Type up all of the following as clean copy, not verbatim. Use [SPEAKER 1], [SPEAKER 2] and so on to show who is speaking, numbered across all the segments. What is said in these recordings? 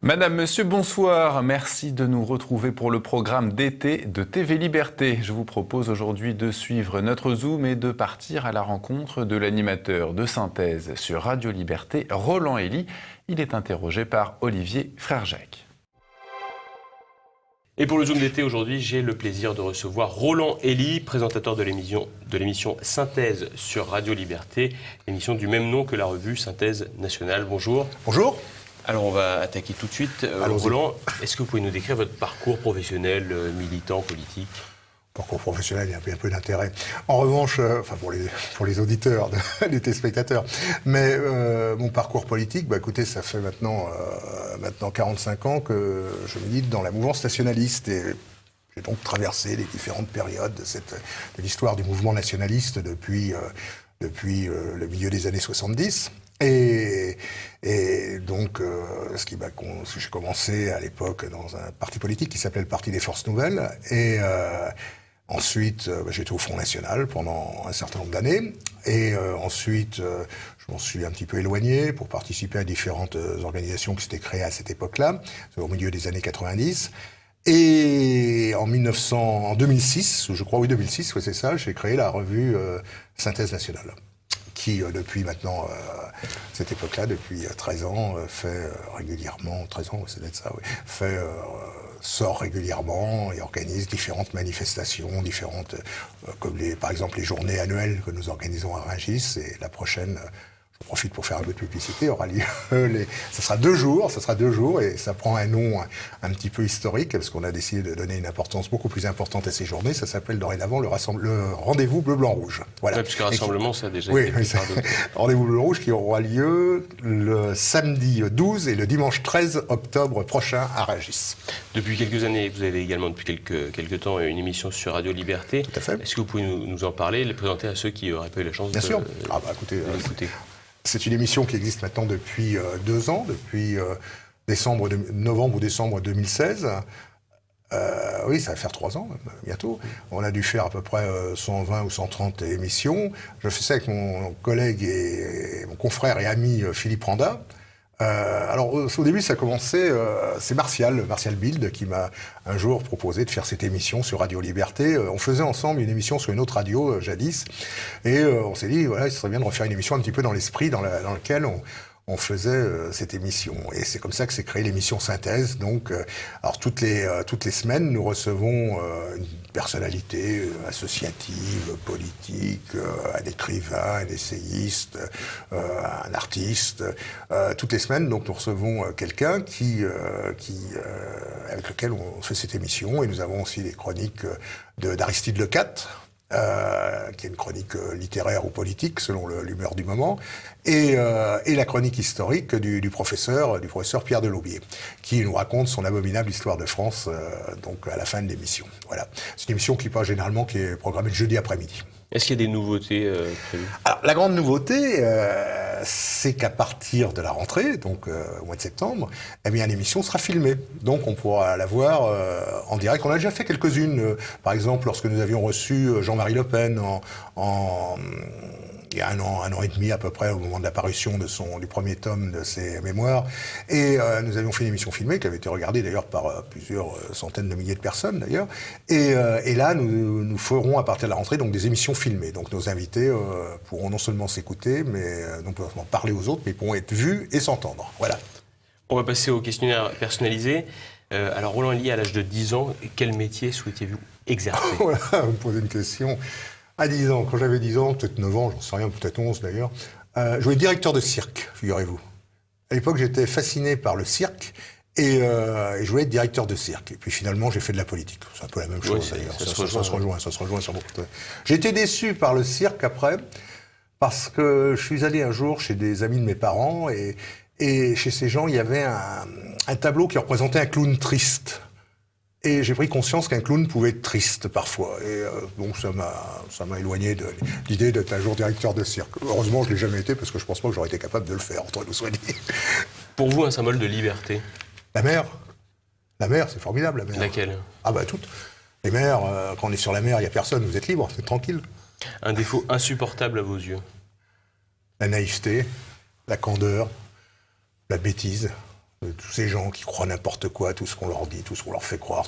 [SPEAKER 1] Madame, Monsieur, bonsoir. Merci de nous retrouver pour le programme d'été de TV Liberté. Je vous propose aujourd'hui de suivre notre Zoom et de partir à la rencontre de l'animateur de synthèse sur Radio Liberté, Roland Elie. Il est interrogé par Olivier Frère-Jacques.
[SPEAKER 2] Et pour le Zoom d'été aujourd'hui, j'ai le plaisir de recevoir Roland Elie, présentateur de l'émission Synthèse sur Radio Liberté, émission du même nom que la revue Synthèse Nationale. Bonjour.
[SPEAKER 3] Bonjour.
[SPEAKER 2] Alors on va attaquer tout de suite. Roland, est-ce que vous pouvez nous décrire votre parcours professionnel, militant, politique ?
[SPEAKER 3] Parcours professionnel, il y a un peu d'intérêt. En revanche, pour les auditeurs, les téléspectateurs, mais mon parcours politique, écoutez, ça fait maintenant 45 ans que je milite dans la mouvance nationaliste et j'ai donc traversé les différentes périodes de l'histoire du mouvement nationaliste depuis le milieu des années 70. Et donc, j'ai commencé à l'époque dans un parti politique qui s'appelait le Parti des Forces Nouvelles. Et ensuite, j'étais au Front National pendant un certain nombre d'années. Et ensuite, je m'en suis un petit peu éloigné pour participer à différentes organisations qui s'étaient créées à cette époque-là, au milieu des années 90. Et en 2006, je crois, 2006, c'est ça, j'ai créé la revue Synthèse Nationale, qui depuis maintenant, cette époque-là, depuis 13 ans, fait régulièrement, 13 ans, c'est d'être ça, oui, sort régulièrement et organise différentes manifestations, comme par exemple les journées annuelles que nous organisons à Rungis, et la prochaine, je profite pour faire un peu de publicité, aura lieu, ça sera deux jours, et ça prend un nom un petit peu historique, parce qu'on a décidé de donner une importance beaucoup plus importante à ces journées. Ça s'appelle dorénavant le rendez-vous bleu-blanc-rouge. Voilà.
[SPEAKER 2] Ouais, puisque rassemblement, ça a déjà été pris par d'autres.
[SPEAKER 3] Rendez-vous bleu-rouge qui aura lieu le samedi 12 et le dimanche 13 octobre prochain à Rungis.
[SPEAKER 2] Depuis quelques années, vous avez également depuis quelques temps une émission sur Radio Liberté.
[SPEAKER 3] Tout à fait.
[SPEAKER 2] Est-ce que vous pouvez nous en parler, les présenter à ceux qui n'auraient pas eu la chance
[SPEAKER 3] Bien sûr.
[SPEAKER 2] de l'écouter?
[SPEAKER 3] C'est une émission qui existe maintenant depuis 2 ans, depuis novembre ou décembre 2016. Oui, ça va faire 3 ans bientôt. On a dû faire à peu près 120 ou 130 émissions. Je fais ça avec mon collègue et mon confrère et ami Philippe Randa. Alors au début ça a commencé, c'est Martial Bild qui m'a un jour proposé de faire cette émission sur Radio Liberté. On faisait ensemble une émission sur une autre radio jadis, et on s'est dit voilà, il serait bien de refaire une émission un petit peu dans l'esprit dans lequel on faisait cette émission. Et c'est comme ça que s'est créée l'émission Synthèse. Donc, alors toutes les semaines, nous recevons une personnalité associative, politique, un écrivain, un essayiste, un artiste. Toutes les semaines, donc, nous recevons quelqu'un avec lequel on fait cette émission. Et nous avons aussi les chroniques d'Aristide Lecat, qui est une chronique littéraire ou politique selon l'humeur du moment, et la chronique historique du professeur Pierre Deloubier, qui nous raconte son abominable histoire de France, donc à la fin de l'émission. Voilà. C'est une émission qui est programmée le jeudi après-midi.
[SPEAKER 2] Est-ce qu'il y a des nouveautés prévues ?
[SPEAKER 3] Alors, la grande nouveauté, c'est qu'à partir de la rentrée, donc au mois de septembre, eh bien, l'émission sera filmée. Donc, on pourra la voir en direct. On a déjà fait quelques-unes. Par exemple, lorsque nous avions reçu Jean-Marie Le Pen il y a un an et demi à peu près, au moment de l'apparition du premier tome de ses mémoires. Et nous avions fait une émission filmée qui avait été regardée d'ailleurs par plusieurs centaines de milliers de personnes d'ailleurs. Et là, nous ferons à partir de la rentrée donc des émissions filmées. Donc nos invités pourront non seulement s'écouter, mais non seulement parler aux autres, mais pourront être vus et s'entendre. Voilà.
[SPEAKER 2] On va passer au questionnaire personnalisé. Alors Roland Elie, à l'âge de 10 ans, quel métier souhaitez-vous exercer ?
[SPEAKER 3] Voilà, vous me posez une question. À 10 ans, quand j'avais 10 ans, peut-être 9 ans, j'en sais rien, peut-être 11 d'ailleurs, je voulais être directeur de cirque, figurez-vous. À l'époque, j'étais fasciné par le cirque et je voulais être directeur de cirque. Et puis finalement, j'ai fait de la politique. C'est un peu la même chose d'ailleurs. Ça se rejoint sur beaucoup de... J'ai été déçu par le cirque après, parce que je suis allé un jour chez des amis de mes parents et chez ces gens, il y avait un tableau qui représentait un clown triste. Et j'ai pris conscience qu'un clown pouvait être triste parfois. Et donc ça m'a éloigné de l'idée d'être un jour directeur de cirque. Heureusement, je l'ai jamais été parce que je pense pas que j'aurais été capable de le faire, entre nous soit dit.
[SPEAKER 2] Pour vous, un symbole de liberté ?
[SPEAKER 3] La mer. La mer, c'est formidable, la mer.
[SPEAKER 2] Laquelle ?
[SPEAKER 3] Ah bah toutes. Les mers, quand on est sur la mer, il n'y a personne, vous êtes libre, c'est tranquille.
[SPEAKER 2] Un défaut insupportable à vos yeux ?
[SPEAKER 3] La naïveté, la candeur, la bêtise. Tous ces gens qui croient n'importe quoi, tout ce qu'on leur dit, tout ce qu'on leur fait croire,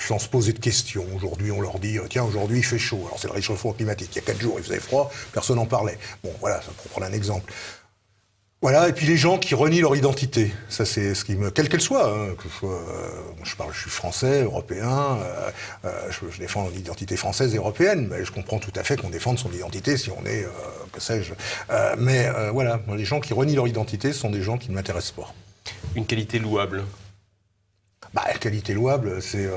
[SPEAKER 3] sans se poser de questions. Aujourd'hui, on leur dit, tiens, aujourd'hui, il fait chaud. Alors, c'est le réchauffement climatique. Il y a 4 jours, il faisait froid, personne n'en parlait. Bon, voilà, ça pour prendre un exemple. Voilà, et puis les gens qui renient leur identité. Ça, c'est ce qui me... Quelle qu'elle soit, hein, que ce soit... je suis français, européen, je défends l'identité française et européenne, mais je comprends tout à fait qu'on défende son identité si on est... que sais-je. Voilà, les gens qui renient leur identité sont des gens qui ne m'intéressent pas.
[SPEAKER 2] Une qualité louable?
[SPEAKER 3] La qualité louable, c'est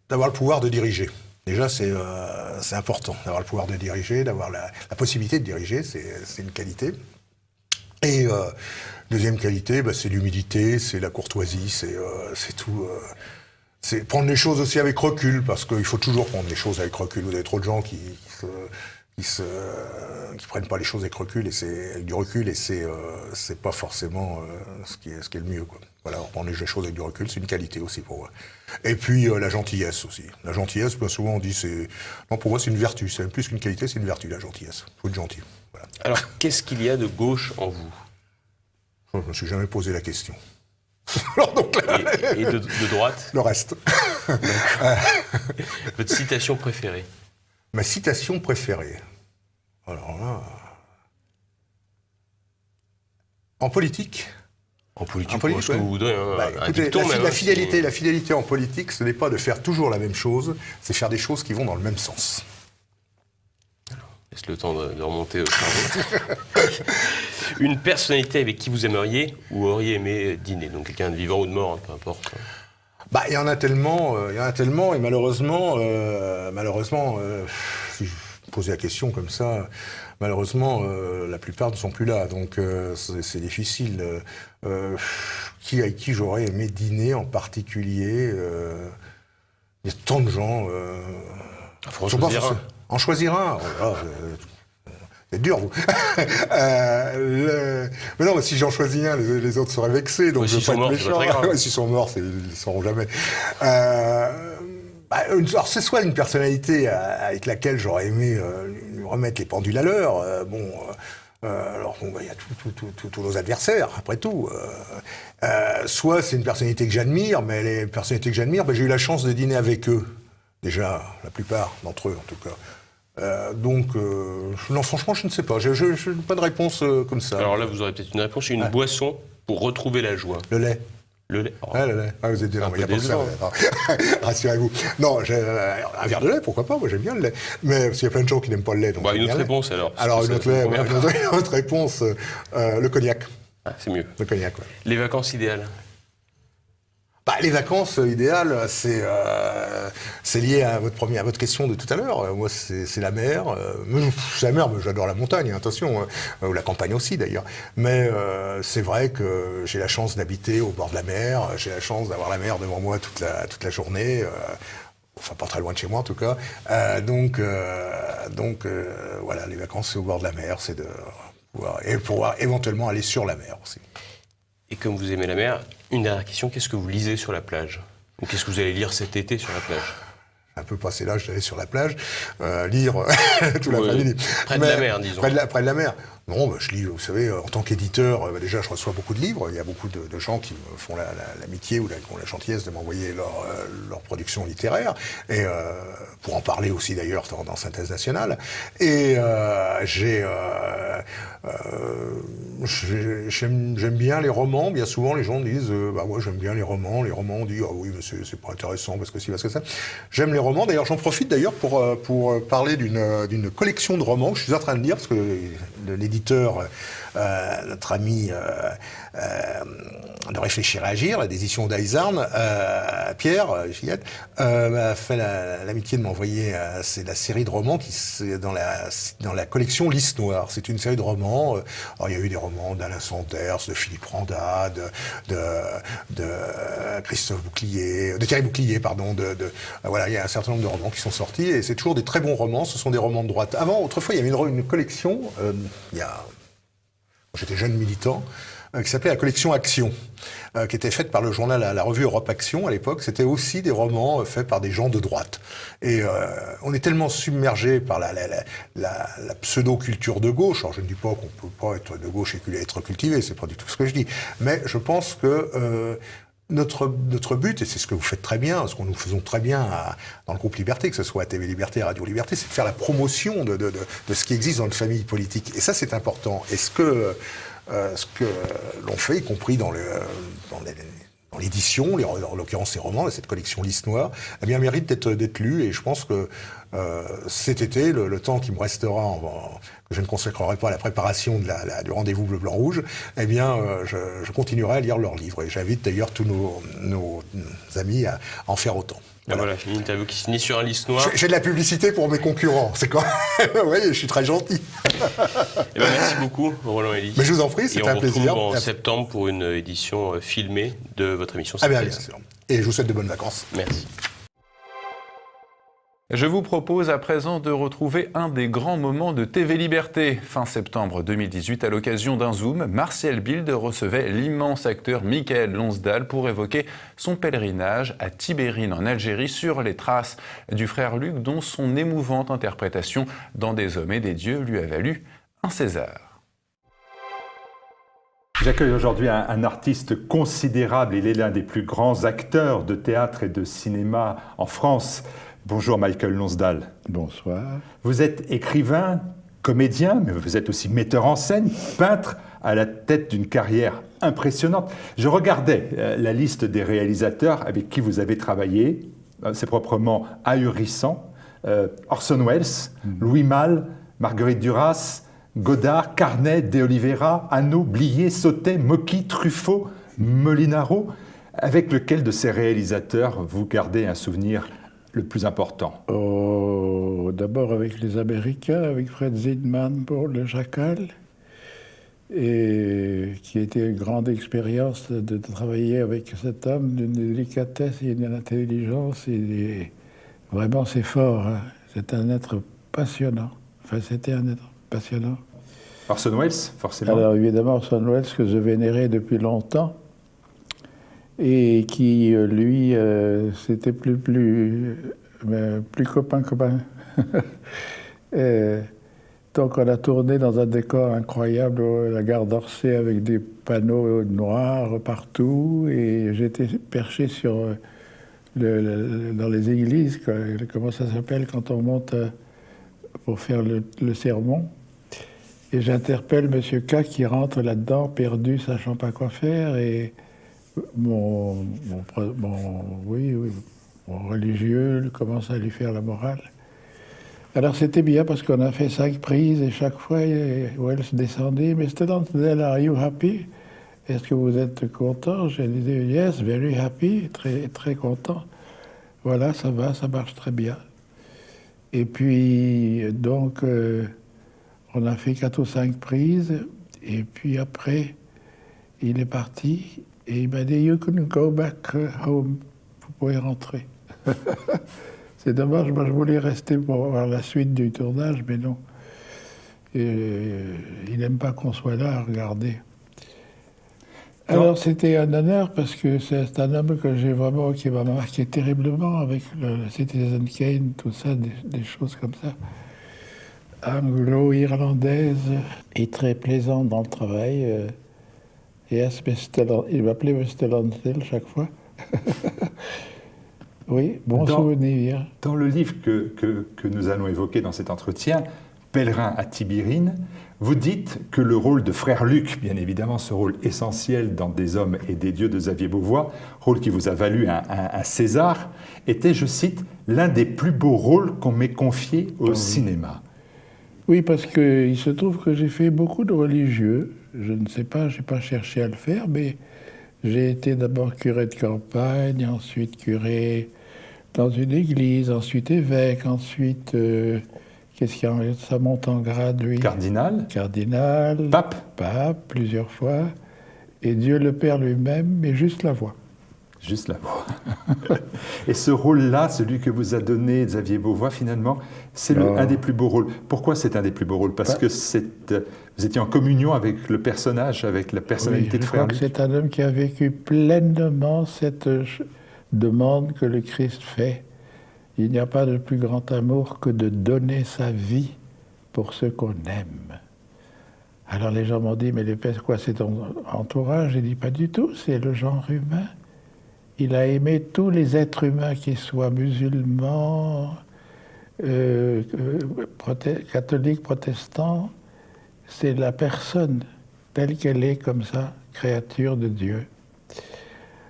[SPEAKER 3] d'avoir le pouvoir de diriger. Déjà, c'est important d'avoir le pouvoir de diriger, d'avoir la possibilité de diriger, c'est une qualité. Et deuxième qualité, c'est l'humilité, c'est la courtoisie, c'est tout. C'est prendre les choses aussi avec recul, parce qu'il faut toujours prendre les choses avec recul. Vous avez trop de gens qui prennent pas les choses avec recul, avec du recul, et c'est pas forcément ce qui est le mieux, quoi. Voilà, prendre les choses avec du recul, c'est une qualité aussi pour moi. Et puis la gentillesse aussi. La gentillesse, souvent on dit non, pour moi c'est une vertu, c'est même plus qu'une qualité, c'est une vertu, la gentillesse. Il faut être gentil. Voilà.
[SPEAKER 2] Alors, qu'est-ce qu'il y a de gauche en vous?
[SPEAKER 3] Je ne me suis jamais posé la question. Alors, donc,
[SPEAKER 2] et de droite?
[SPEAKER 3] Le reste.
[SPEAKER 2] Votre citation préférée?
[SPEAKER 3] Ma citation préférée. Alors là... En politique.
[SPEAKER 2] En politique, ce que vous voudrez.
[SPEAKER 3] Écoutez, la fidélité en politique, ce n'est pas de faire toujours la même chose, c'est faire des choses qui vont dans le même sens.
[SPEAKER 2] Alors, laisse le temps de remonter au cerveau. Une personnalité avec qui vous aimeriez ou auriez aimé dîner? Donc quelqu'un de vivant ou de mort, peu importe.
[SPEAKER 3] Il y en a tellement, et malheureusement, si je posais la question comme ça, malheureusement, la plupart ne sont plus là, donc c'est difficile. Avec qui j'aurais aimé dîner en particulier? Il y a tant de gens.
[SPEAKER 2] Faut
[SPEAKER 3] en choisir un. C'est dur, vous. Mais non, si j'en choisis un, les autres seraient vexés, donc je ne veux pas être méchant. S'ils sont morts, ils ne sauront jamais. Alors, c'est soit une personnalité avec laquelle j'aurais aimé remettre les pendules à l'heure. Il y a tous nos adversaires, après tout. Soit c'est une personnalité que j'admire, mais les personnalités que j'admire, j'ai eu la chance de dîner avec eux. Déjà, la plupart d'entre eux, en tout cas. Non, franchement, je ne sais pas. Je n'ai pas de réponse comme ça.
[SPEAKER 2] Alors là, vous aurez peut-être une réponse. Une boisson pour retrouver la joie.
[SPEAKER 3] Le lait.
[SPEAKER 2] Le lait.
[SPEAKER 3] Oh. Le lait. Vous êtes il n'y a pas que ça. Rassurez-vous. Non, un verre de lait, pourquoi pas? Moi, j'aime bien le lait. Mais parce qu'il y a plein de gens qui n'aiment pas le lait. Donc
[SPEAKER 2] une autre réponse, alors.
[SPEAKER 3] Alors, une autre réponse, le cognac.
[SPEAKER 2] Ah, c'est mieux.
[SPEAKER 3] Le cognac, ouais.
[SPEAKER 2] Les vacances idéales?
[SPEAKER 3] Les vacances idéales, c'est lié à votre question de tout à l'heure. Moi, c'est la mer. C'est la mer, mais j'adore la montagne, attention, ou la campagne aussi d'ailleurs. Mais c'est vrai que j'ai la chance d'habiter au bord de la mer. J'ai la chance d'avoir la mer devant moi toute la journée. Enfin, pas très loin de chez moi en tout cas. Voilà, les vacances c'est au bord de la mer, c'est de pouvoir éventuellement aller sur la mer aussi.
[SPEAKER 2] Et comme vous aimez la mer, une dernière question, qu'est-ce que vous lisez sur la plage? Ou qu'est-ce que vous allez lire cet été sur la plage?
[SPEAKER 3] Un peu passé l'âge d'aller sur la plage, lire tout l'après-midi.
[SPEAKER 2] Près de la mer, disons.
[SPEAKER 3] Près de la mer. Non, je lis, vous savez, en tant qu'éditeur, déjà je reçois beaucoup de livres. Il y a beaucoup de gens qui me font l'amitié ou qui ont la gentillesse de m'envoyer leur production littéraire. Et pour en parler aussi d'ailleurs dans Synthèse Nationale. Et j'aime bien les romans. Bien souvent, les gens disent moi j'aime bien les romans. Les romans, on dit ah oui, mais c'est pas intéressant parce que si, parce que ça. J'aime les romans. D'ailleurs, j'en profite d'ailleurs pour parler d'une collection de romans que je suis en train de lire parce que l'éditeur, notre ami de Réfléchir et Agir, l'édition d'Aizarn, Pierre Gillette, m'a fait l'amitié de m'envoyer c'est la série de romans qui c'est dans la collection Lys Noire. C'est une série de romans. Alors, il y a eu des romans d'Alain Sanders, de Philippe Randa, de Christophe Bouclier, de Thierry Bouclier, pardon. Voilà, il y a un certain nombre de romans qui sont sortis et c'est toujours des très bons romans. Ce sont des romans de droite. Autrefois, il y avait une collection. J'étais jeune militant. qui s'appelait la collection Action, qui était faite par le journal, la revue Europe Action à l'époque. C'était aussi des romans faits par des gens de droite. Et on est tellement submergé par la pseudo-culture de gauche. Alors je ne dis pas qu'on peut pas être de gauche et être cultivé, c'est pas du tout ce que je dis. Mais je pense que notre but, et c'est ce que vous faites très bien, ce que nous faisons très bien dans le groupe Liberté, que ce soit à TV Liberté, à Radio Liberté, c'est de faire la promotion de ce qui existe dans notre famille politique. Et ça, c'est important. Et ce que l'on fait, y compris dans l'édition, en l'occurrence ces romans, cette collection Lys Noire, eh bien, mérite d'être lu. Et je pense que cet été, le temps qui me restera, que je ne consacrerai pas à la préparation du rendez-vous Bleu Blanc Rouge, eh bien, je continuerai à lire leurs livres. Et j'invite d'ailleurs tous nos amis à en faire autant.
[SPEAKER 2] Voilà, une interview qui se finit sur un Lys Noire.
[SPEAKER 3] J'ai de la publicité pour mes concurrents. C'est quand même... Oui, je suis très gentil.
[SPEAKER 2] Eh ben, merci beaucoup, Roland Elie.
[SPEAKER 3] Mais je vous en prie, c'était un plaisir.
[SPEAKER 2] Et on se retrouve en septembre pour une édition filmée de votre émission.
[SPEAKER 3] Ah bien sûr. Et je vous souhaite de bonnes vacances.
[SPEAKER 2] Merci.
[SPEAKER 1] Je vous propose à présent de retrouver un des grands moments de TV Liberté. Fin septembre 2018, à l'occasion d'un Zoom, Martial Bild recevait l'immense acteur Michael Lonsdal pour évoquer son pèlerinage à Tibérine en Algérie sur les traces du frère Luc, dont son émouvante interprétation dans Des hommes et des dieux lui a valu un César.
[SPEAKER 4] J'accueille aujourd'hui un artiste considérable. Il est l'un des plus grands acteurs de théâtre et de cinéma en France. Bonjour Michael Lonsdal.
[SPEAKER 5] Bonsoir.
[SPEAKER 4] Vous êtes écrivain, comédien, mais vous êtes aussi metteur en scène, peintre, à la tête d'une carrière impressionnante. Je regardais la liste des réalisateurs avec qui vous avez travaillé. C'est proprement ahurissant. Orson Welles, Louis Malle, Marguerite Duras, Godard, Carnet, De Oliveira, Hannaux, Blier, Sautet, Mocky, Truffaut, Molinaro. Avec lequel de ces réalisateurs vous gardez un souvenir le plus important?
[SPEAKER 5] D'abord avec les Américains, avec Fred Zinman pour Le Chacal, et qui a été une grande expérience de travailler avec cet homme d'une délicatesse et d'une intelligence. Vraiment, c'est fort. Hein. C'est un être passionnant. Enfin, c'était un être passionnant.
[SPEAKER 4] Orson Welles, forcément.
[SPEAKER 5] Alors évidemment, Orson Welles, que je vénérais depuis longtemps, et qui, lui, c'était plus copain. Donc on a tourné dans un décor incroyable, la gare d'Orsay, avec des panneaux noirs partout, et j'étais perché dans les églises, comment ça s'appelle, quand on monte pour faire le sermon. Et j'interpelle M. K qui rentre là-dedans, perdu, sachant pas quoi faire, et mon religieux commence à lui faire la morale. Alors c'était bien parce qu'on a fait 5 prises et chaque fois Wells descendait. Mr. Lonsdale, are you happy? Est-ce que vous êtes content? J'ai dit yes, very happy, très, très content. Voilà, ça va, ça marche très bien. Et puis donc on a fait 4 ou 5 prises et puis après il est parti. Et il m'a dit, you can go back home. Vous pouvez rentrer. C'est dommage, moi je voulais rester pour voir la suite du tournage, mais non. Il n'aime pas qu'on soit là à regarder. Alors c'était un honneur parce que c'est un homme que j'ai vraiment, qui m'a marqué terriblement avec le Citizen Kane, tout ça, des choses comme ça. Anglo-irlandaise et très plaisant dans le travail. Yes, il m'appelait Mr. Lonsdale chaque fois. Oui, souvenir.
[SPEAKER 4] Dans le livre que nous allons évoquer dans cet entretien, Pèlerin à Tibérine, vous dites que le rôle de frère Luc, bien évidemment ce rôle essentiel dans Des hommes et des dieux de Xavier Beauvois, rôle qui vous a valu un César, était, je cite, l'un des plus beaux rôles qu'on m'ait confié au cinéma.
[SPEAKER 5] Oui, parce qu'il se trouve que j'ai fait beaucoup de religieux. Je ne sais pas, je n'ai pas cherché à le faire, mais j'ai été d'abord curé de campagne, ensuite curé dans une église, ensuite évêque, ensuite, qu'est-ce qu'il y a, ça monte en grade, oui.
[SPEAKER 4] Cardinal.
[SPEAKER 5] Pape, plusieurs fois, et Dieu le Père lui-même, mais juste la voix.
[SPEAKER 4] Juste l'amour. Et ce rôle-là, celui que vous a donné Xavier Beauvois, finalement, c'est un des plus beaux rôles. Pourquoi c'est un des plus beaux rôles? Parce que vous étiez en communion avec le personnage, avec la personnalité de Frère Luc.
[SPEAKER 5] Je crois que c'est un homme qui a vécu pleinement cette demande que le Christ fait. Il n'y a pas de plus grand amour que de donner sa vie pour ceux qu'on aime. Alors les gens m'ont dit, mais quoi, c'est ton entourage? J'ai dit, pas du tout, c'est le genre humain. Il a aimé tous les êtres humains, qu'ils soient musulmans, catholiques, protestants. C'est la personne telle qu'elle est, comme ça, créature de Dieu.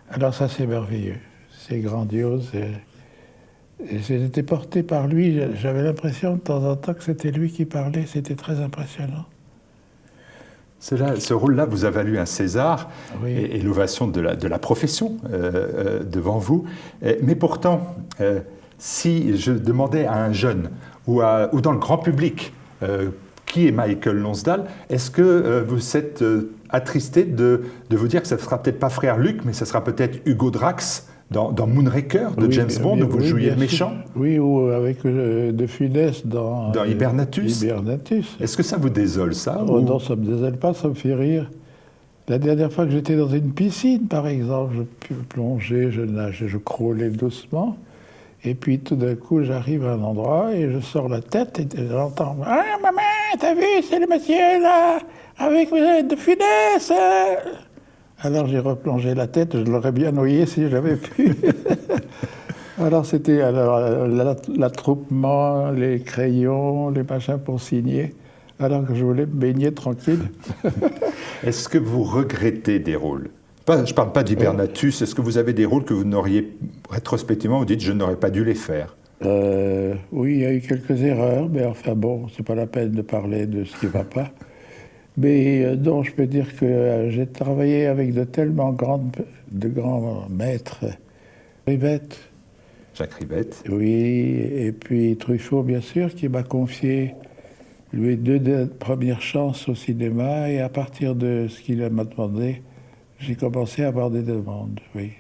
[SPEAKER 5] Alors ça, c'est merveilleux, c'est grandiose. Et j'étais porté par lui, j'avais l'impression de temps en temps que c'était lui qui parlait, c'était très impressionnant.
[SPEAKER 4] Ce rôle-là vous a valu un César
[SPEAKER 5] Oui.
[SPEAKER 4] et l'ovation de la profession devant vous. Mais pourtant, si je demandais à un jeune ou dans le grand public qui est Michael Lonsdale, est-ce que vous êtes attristé de vous dire que ça ne sera peut-être pas Frère Luc, mais ça sera peut-être Hugo Drax dans Moonraker de James Bond, où vous jouiez le méchant?
[SPEAKER 5] Oui, ou avec De Funès dans
[SPEAKER 4] Hibernatus.
[SPEAKER 5] Hibernatus.
[SPEAKER 4] Est-ce que ça vous désole, ça?
[SPEAKER 5] Oh, non, ça ne me désole pas, ça me fait rire. La dernière fois que j'étais dans une piscine, par exemple, je plongeais, je nageais, je crawlais doucement. Et puis tout d'un coup, j'arrive à un endroit et je sors la tête et j'entends « Ah, maman, t'as vu, c'est le monsieur là, avec De Funès !» Alors j'ai replongé la tête, je l'aurais bien noyé si j'avais pu. Alors c'était l'attroupement, les crayons, les machins pour signer, alors que je voulais me baigner tranquille.
[SPEAKER 4] Est-ce que vous regrettez des rôles? Je ne parle pas d'Hibernatus, est-ce que vous avez des rôles que vous n'auriez, rétrospectivement, vous dites « je n'aurais pas dû les faire »
[SPEAKER 5] Oui, il y a eu quelques erreurs, mais enfin bon, c'est pas la peine de parler de ce qui ne va pas. Mais non, je peux dire que j'ai travaillé avec de grands maîtres. Rivette.
[SPEAKER 4] Jacques Rivette.
[SPEAKER 5] Oui, et puis Truffaut, bien sûr, qui m'a confié les 2 premières chances au cinéma. Et à partir de ce qu'il m'a demandé, j'ai commencé à avoir des demandes, oui.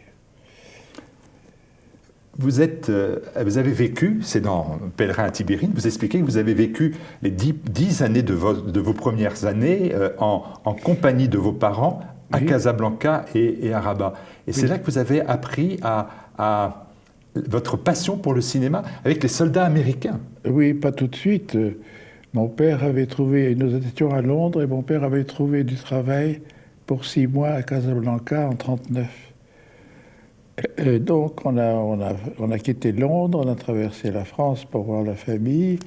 [SPEAKER 4] Vous avez vécu, c'est dans Pèlerin à Tibérine, vous expliquez que vous avez vécu les 10 années de vos premières années en compagnie de vos parents à Casablanca et à Rabat. Et c'est là que vous avez appris à votre passion pour le cinéma avec les soldats américains.
[SPEAKER 5] Oui, pas tout de suite. Mon père avait trouvé, nous étions à Londres, et mon père avait trouvé du travail pour 6 mois à Casablanca en 1939. Donc on a quitté Londres, on a traversé la France pour voir la famille,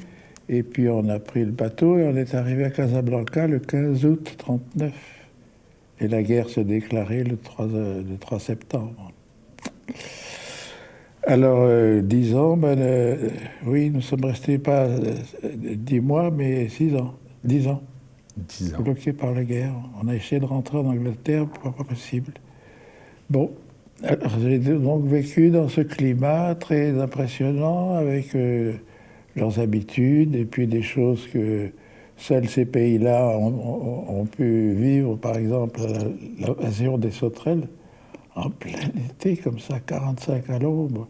[SPEAKER 5] et puis on a pris le bateau et on est arrivé à Casablanca le 15 août 1939. Et la guerre se déclarait le 3 septembre. Alors, 10 ans, oui, nous sommes restés pas 10 mois, mais 6 ans. 10 ans.
[SPEAKER 4] 10 ans.
[SPEAKER 5] Bloqués par la guerre. On a essayé de rentrer en Angleterre, pas possible. Bon. Alors, j'ai donc vécu dans ce climat très impressionnant avec leurs habitudes et puis des choses que seuls ces pays-là ont pu vivre. Par exemple, l'invasion des sauterelles en plein été, comme ça, 45 à l'aube.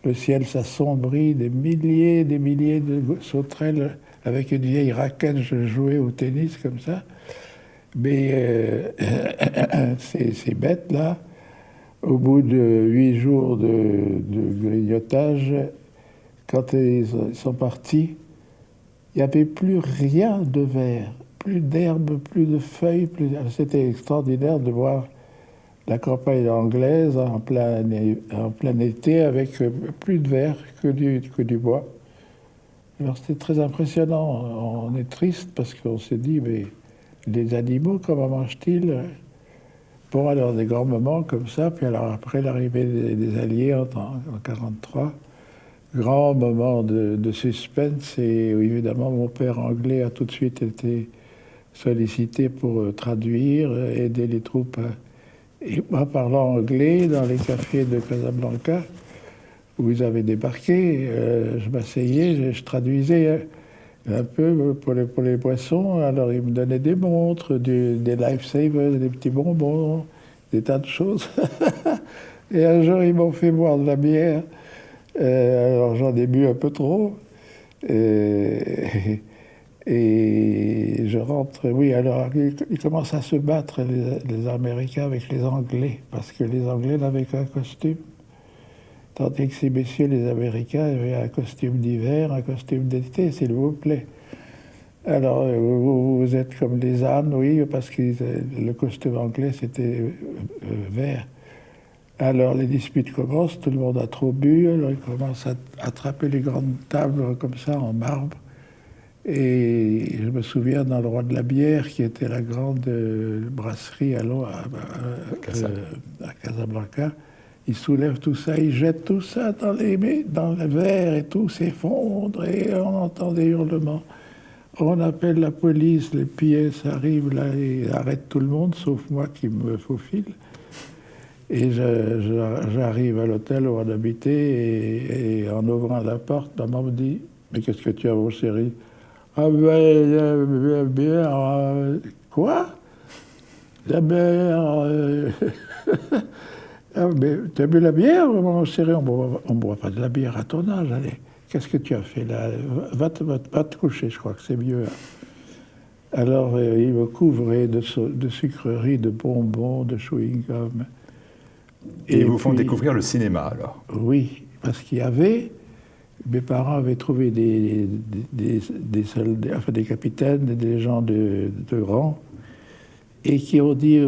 [SPEAKER 5] Le ciel s'assombrit, des milliers de sauterelles avec une vieille raquette. Je jouais au tennis comme ça. Mais ces bêtes-là, au bout de 8 jours de grignotage, quand ils sont partis, il n'y avait plus rien de vert, plus d'herbe, plus de feuilles. C'était extraordinaire de voir la campagne anglaise en plein été avec plus de vert que du bois. Alors c'était très impressionnant. On est triste parce qu'on s'est dit, mais les animaux, comment mangent-ils? Bon, alors des grands moments comme ça, puis alors après l'arrivée des Alliés en 1943, grand moment de suspense, et évidemment mon père anglais a tout de suite été sollicité pour traduire, aider les troupes. Et moi, parlant anglais dans les cafés de Casablanca, où ils avaient débarqué, je m'asseyais, je traduisais un peu pour les boissons. Alors ils me donnaient des montres, des lifesavers, des petits bonbons, des tas de choses. Et un jour, ils m'ont fait boire de la bière. Alors j'en ai bu un peu trop. Et je rentre, oui, alors ils commencent à se battre, les Américains, avec les Anglais, parce que les Anglais n'avaient qu'un costume. Tandis que ces messieurs, les Américains, avaient un costume d'hiver, un costume d'été, s'il vous plaît. Alors, vous êtes comme des ânes, oui, parce que le costume anglais, c'était vert. Alors, les disputes commencent, tout le monde a trop bu, alors ils commencent à attraper les grandes tables comme ça, en marbre. Et je me souviens dans le Roi de la Bière, qui était la grande brasserie à Casablanca, ils soulèvent tout ça, ils jettent tout ça dans le verre et tout s'effondre et on entend des hurlements. On appelle la police, les pièces arrivent là et arrêtent tout le monde, sauf moi qui me faufile. Et j'arrive à l'hôtel où on habitait et en ouvrant la porte, maman me dit « Mais qu'est-ce que tu as, mon chéri ?» « Ah ben, la bière... quoi? La bière... Ah, mais t'as bu la bière, mon chéri? On boit pas de la bière à ton âge, allez. Qu'est-ce que tu as fait là? Va te coucher, je crois que c'est mieux. Alors, il me couvrait de sucreries, de bonbons, de chewing-gum.
[SPEAKER 4] Et ils vous font découvrir le cinéma, alors?
[SPEAKER 5] Oui, parce qu'il y avait... Mes parents avaient trouvé des soldats, enfin des capitaines, des gens de rang, et qui ont dit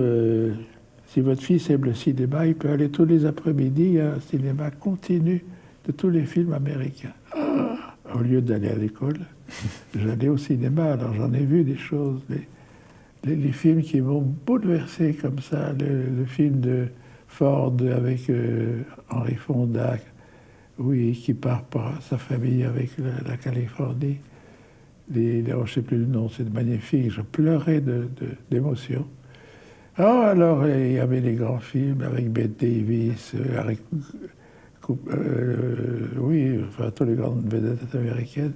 [SPEAKER 5] si votre fils aime le cinéma, il peut aller tous les après-midi à un cinéma continu de tous les films américains. Au lieu d'aller à l'école, j'allais au cinéma, alors j'en ai vu des choses, les films qui m'ont bouleversé comme ça, le film de Ford avec Henry Fonda, oui, qui part par sa famille avec la Californie. Je ne sais plus le nom, c'est magnifique. Je pleurais d'émotion. Alors, il y avait les grands films avec Bette Davis, oui, enfin, toutes les grandes vedettes américaines.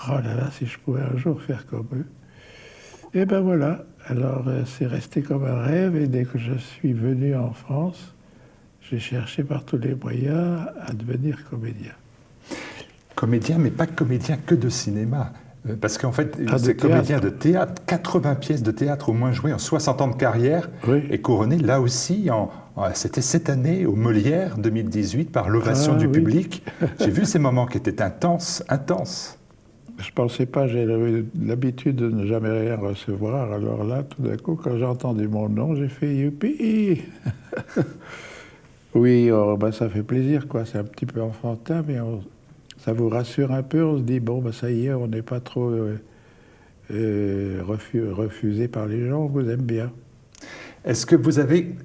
[SPEAKER 5] Oh là là, si je pouvais un jour faire comme eux. Et ben voilà, alors c'est resté comme un rêve, et dès que je suis venu en France, j'ai cherché par tous les moyens à devenir comédien.
[SPEAKER 4] Comédien, mais pas comédien que de cinéma. Parce qu'en fait, c'est comédien de théâtre. 80 pièces de théâtre au moins jouées en 60 ans de carrière. Oui. Et couronné là aussi, c'était cette année au Molière 2018 par l'ovation du public. J'ai vu ces moments qui étaient intenses.
[SPEAKER 5] Je ne pensais pas, j'ai l'habitude de ne jamais rien recevoir. Alors là, tout d'un coup, quand j'ai entendu mon nom, j'ai fait youpi. Oui, ça fait plaisir, quoi. C'est un petit peu enfantin, mais ça vous rassure un peu. On se dit, bon, ça y est, on n'est pas trop refusé par les gens, on vous aime bien.
[SPEAKER 4] Est-ce que vous avez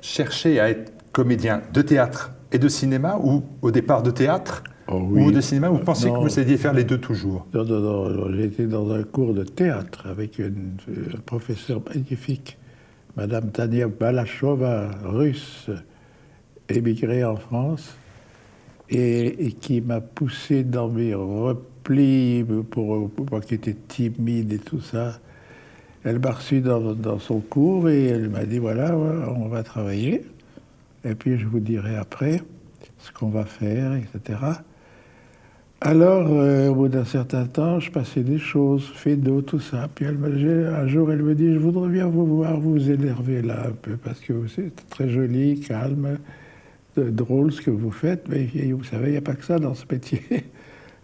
[SPEAKER 4] cherché à être comédien de théâtre et de cinéma, ou au départ de théâtre ou de cinéma, vous pensez que vous alliez faire les deux toujours?
[SPEAKER 5] Non, j'ai été dans un cours de théâtre avec une professeure magnifique, Madame Tania Balachova, russe, émigrée en France, et qui m'a poussé dans mes replis pour moi qui étais timide et tout ça. Elle m'a reçu dans son cours et elle m'a dit, voilà, on va travailler, et puis je vous dirai après ce qu'on va faire, etc. Alors, au bout d'un certain temps, je passais des choses, Fédo, tout ça. Puis un jour, elle me dit, je voudrais bien vous voir, vous énerver là un peu, parce que c'est très joli, calme, drôle ce que vous faites, mais vous savez, il n'y a pas que ça dans ce métier.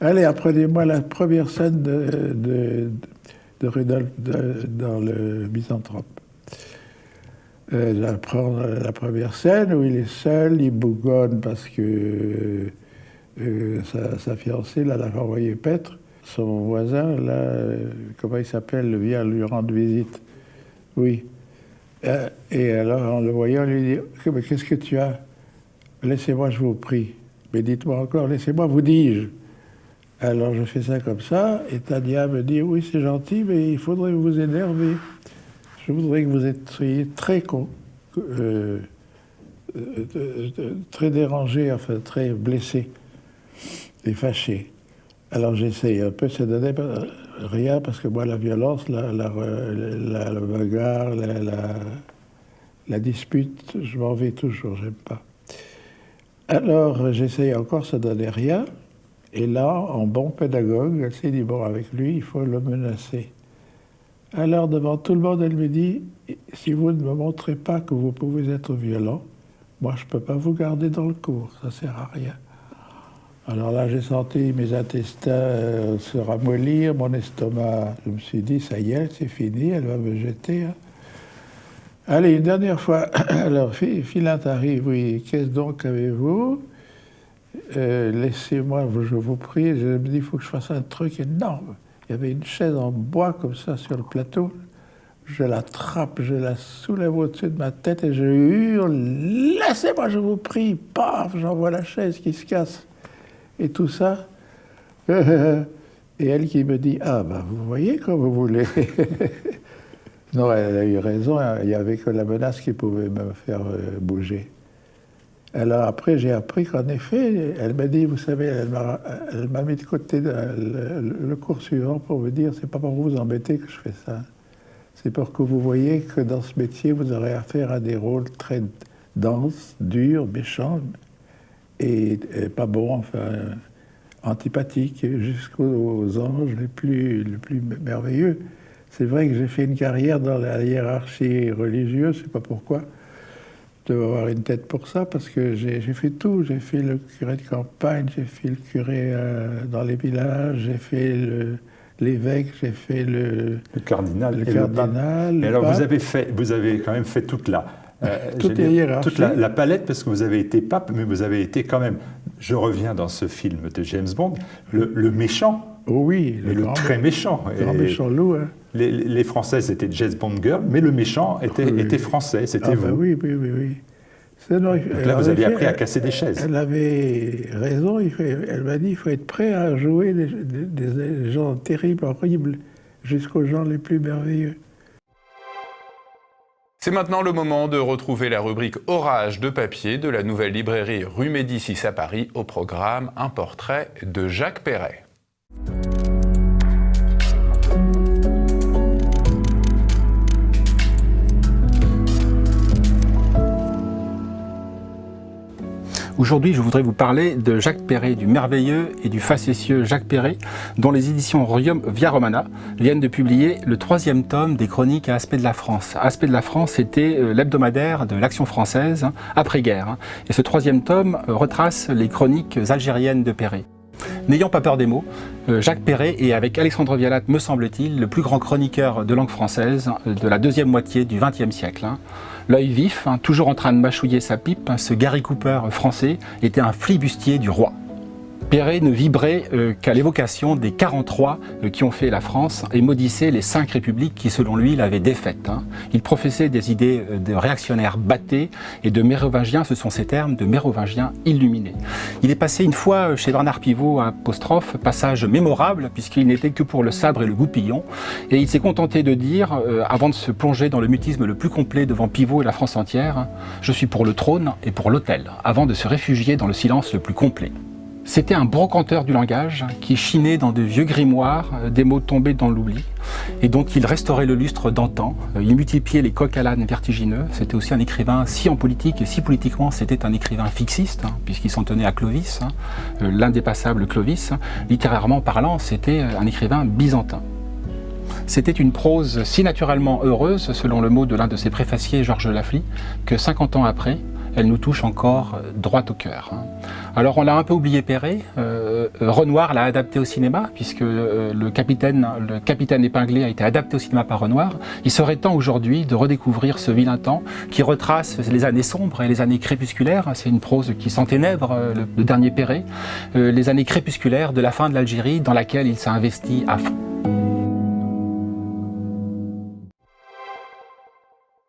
[SPEAKER 5] Allez, apprenez-moi la première scène de Rudolph dans le Misanthrope. J'apprends la première scène où il est seul, il bougonne parce que sa fiancée, là, l'a envoyé paître. Son voisin, là, comment il s'appelle, vient lui rendre visite. Oui. Et alors, en le voyant, il lui dit, mais qu'est-ce que tu as? Laissez-moi, je vous prie. Mais dites-moi encore, laissez-moi, vous dis-je. Alors, je fais ça comme ça, et Tania me dit, oui, c'est gentil, mais il faudrait vous énerver. Je voudrais que vous soyez très très dérangé, enfin, très blessé et fâché. Alors j'essaye un peu, ça donnait rien, parce que moi, la violence, la bagarre, La dispute, je m'en vais toujours, j'aime pas. Alors, j'essaye encore, ça ne donnait rien. Et là, en bon pédagogue, elle s'est dit, bon, avec lui, il faut le menacer. Alors, devant tout le monde, elle me dit, si vous ne me montrez pas que vous pouvez être violent, moi, je ne peux pas vous garder dans le cours, ça ne sert à rien. Alors là, j'ai senti mes intestins se ramollir, mon estomac, je me suis dit, ça y est, c'est fini, elle va me jeter. Hein. Allez, une dernière fois, alors, Philinte arrive, oui, qu'est-ce donc avez-vous? Laissez-moi, je vous prie, je me dis, il faut que je fasse un truc énorme. Il y avait une chaise en bois comme ça sur le plateau. Je l'attrape, je la soulève au-dessus de ma tête et je hurle, laissez-moi, je vous prie. Paf, j'envoie la chaise qui se casse. Et tout ça. Et elle qui me dit, ah ben vous voyez comme vous voulez. Non, elle a eu raison, il n'y avait que la menace qui pouvait me faire bouger. Alors après, j'ai appris qu'en effet, elle m'a dit, vous savez, elle m'a mis de côté le cours suivant pour me dire, c'est pas pour vous embêter que je fais ça. C'est pour que vous voyez que dans ce métier, vous aurez affaire à des rôles très denses, durs, méchants, et pas bons, enfin, antipathiques, jusqu'aux anges les plus merveilleux. C'est vrai que j'ai fait une carrière dans la hiérarchie religieuse, je ne sais pas pourquoi. Je devais avoir une tête pour ça, parce que j'ai fait tout. J'ai fait le curé de campagne, j'ai fait le curé dans les villages, j'ai fait l'évêque, j'ai fait le
[SPEAKER 4] cardinal.
[SPEAKER 5] Le cardinal.
[SPEAKER 4] Et alors vous avez quand même fait toute la palette, parce que vous avez été pape, mais vous avez été quand même, je reviens dans ce film de James Bond, le méchant.
[SPEAKER 5] Oh oui,
[SPEAKER 4] le très méchant.
[SPEAKER 5] Le grand méchant loup. Hein.
[SPEAKER 4] Les Françaises étaient James Bond girl, mais le méchant était français, c'était vous.
[SPEAKER 5] Ben oui.
[SPEAKER 4] Donc là, vous avez appris à casser des chaises.
[SPEAKER 5] Elle avait raison, elle m'a dit il faut être prêt à jouer des gens terribles, horribles, jusqu'aux gens les plus merveilleux.
[SPEAKER 1] C'est maintenant le moment de retrouver la rubrique Orage de papier de la nouvelle librairie rue Médicis à Paris. Au programme, un portrait de Jacques Perret.
[SPEAKER 6] Aujourd'hui, je voudrais vous parler de Jacques Perret, du merveilleux et du facétieux Jacques Perret, dont les éditions Via Romana viennent de publier le 3e tome des chroniques à Aspect de la France. Aspect de la France, c'était l'hebdomadaire de l'Action française, après-guerre. Et ce 3e tome retrace les chroniques algériennes de Perret. N'ayant pas peur des mots, Jacques Perret est, avec Alexandre Vialat, me semble-t-il, le plus grand chroniqueur de langue française de la deuxième moitié du XXe siècle. L'œil vif, toujours en train de mâchouiller sa pipe, ce Gary Cooper français était un flibustier du roi. Perret ne vibrait qu'à l'évocation des 43 qui ont fait la France et maudissait les 5 républiques qui, selon lui, l'avaient défaite. Il professait des idées de réactionnaires battés et de mérovingiens, ce sont ces termes, de mérovingiens illuminés. Il est passé une fois chez Bernard Pivot à Apostrophe, passage mémorable puisqu'il n'était que pour le sabre et le goupillon, et il s'est contenté de dire, avant de se plonger dans le mutisme le plus complet devant Pivot et la France entière, « Je suis pour le trône et pour l'autel », avant de se réfugier dans le silence le plus complet. C'était un brocanteur du langage qui chinait dans de vieux grimoires des mots tombés dans l'oubli et donc il restaurait le lustre d'antan, il multipliait les coqs à l'âne vertigineux. C'était aussi un écrivain si en politique et si politiquement c'était un écrivain fixiste puisqu'il s'en tenait à Clovis, l'indépassable Clovis. Littérairement parlant, c'était un écrivain byzantin. C'était une prose si naturellement heureuse, selon le mot de l'un de ses préfaciers, Georges Lafly, que 50 ans après, elle nous touche encore droit au cœur. Alors on l'a un peu oublié Perret, Renoir l'a adapté au cinéma, puisque le capitaine épinglé a été adapté au cinéma par Renoir. Il serait temps aujourd'hui de redécouvrir ce vilain temps qui retrace les années sombres et les années crépusculaires. C'est une prose qui s'enténèbre, le dernier Perret, les années crépusculaires de la fin de l'Algérie dans laquelle il s'est investi à fond.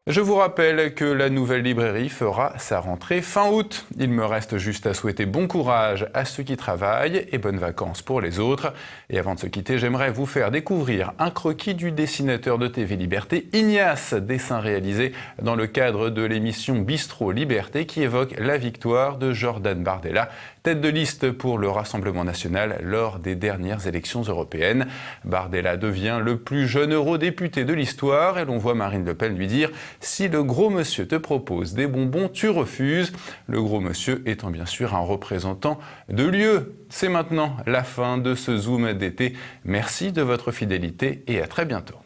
[SPEAKER 1] Je vous rappelle que la nouvelle librairie fera sa rentrée fin août. Il me reste juste à souhaiter bon courage à ceux qui travaillent et bonnes vacances pour les autres. Et avant de se quitter, j'aimerais vous faire découvrir un croquis du dessinateur de TV Liberté, Ignace, dessin réalisé dans le cadre de l'émission Bistro Liberté qui évoque la victoire de Jordan Bardella, tête de liste pour le Rassemblement national lors des dernières élections européennes. Bardella devient le plus jeune eurodéputé de l'histoire et l'on voit Marine Le Pen lui dire « Si le gros monsieur te propose des bonbons, tu refuses ». Le gros monsieur étant bien sûr un représentant de l'UE. C'est maintenant la fin de ce Zoom d'été. Merci de votre fidélité et à très bientôt.